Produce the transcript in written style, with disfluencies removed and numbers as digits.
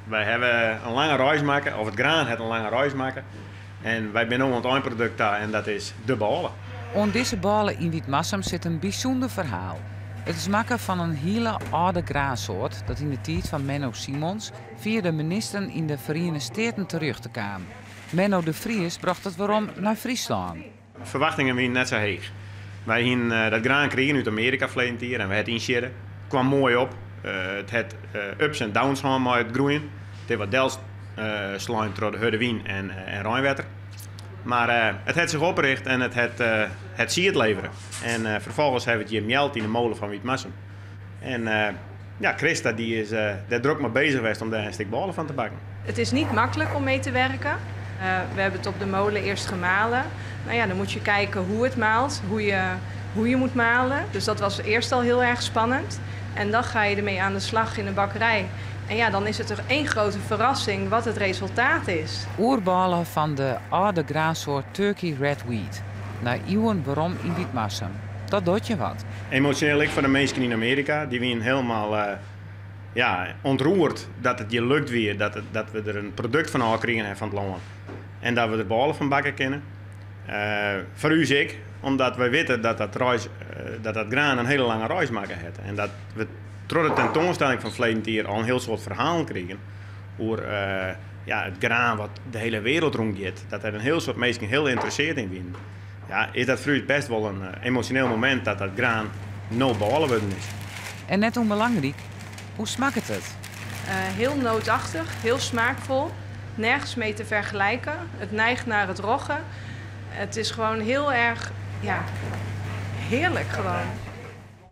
Wij hebben een lange reis maken, of het graan heeft een lange reis maken. En wij zijn nu aan het eindproduct daar en dat is de balen. Aan deze balen in Witmarsum zit een bijzonder verhaal. Het is maken van een hele oude graansoort dat in de tijd van Menno Simons via de ministeren in de Verenigde Staten terug te kwam. Menno de Vries bracht het waarom naar Friesland. Verwachtingen waren net zo hoog. Wij hebben dat graan kregen uit Amerika verleden jaar en we het inscheren. Het kwam mooi op. Het had ups en downs gehad met het groeien. Het was deels slime door de harde wind en Rijnwater. Maar het heeft zich opgericht en het zie het leveren. En vervolgens hebben we het hier meld in de molen van Witmarsum. En Christa die is daar druk mee bezig geweest om daar een stuk balen van te bakken. Het is niet makkelijk om mee te werken. We hebben het op de molen eerst gemalen. Nou ja, dan moet je kijken hoe het maalt, hoe je moet malen. Dus dat was eerst al heel erg spannend. En dan ga je ermee aan de slag in de bakkerij. En ja, dan is het er één grote verrassing wat het resultaat is. Oerbalen van de oude graansoort Turkey Red Wheat. Naar eeuwen waarom in Witmarsum. Dat doet je wat. Emotioneel ik voor de mensen in Amerika. Die waren helemaal ontroerd dat het je lukt weer. Dat we er een product van al kregen van het land. En dat we er balen van bakken kennen. Voor u ik, omdat we weten dat graan een hele lange reis maken heeft. En dat we door de tentoonstelling van verleden jaar al een heel soort verhalen kregen. Over het graan wat de hele wereld rondgaat. Dat er een heel soort mensen heel geïnteresseerd in zijn. Ja, is dat voor u best wel een emotioneel moment dat graan no balen worden is. En net onbelangrijk, hoe smaakt het? Heel nootachtig, heel smaakvol. Nergens mee te vergelijken. Het neigt naar het roggen. Het is gewoon heel erg heerlijk gewoon.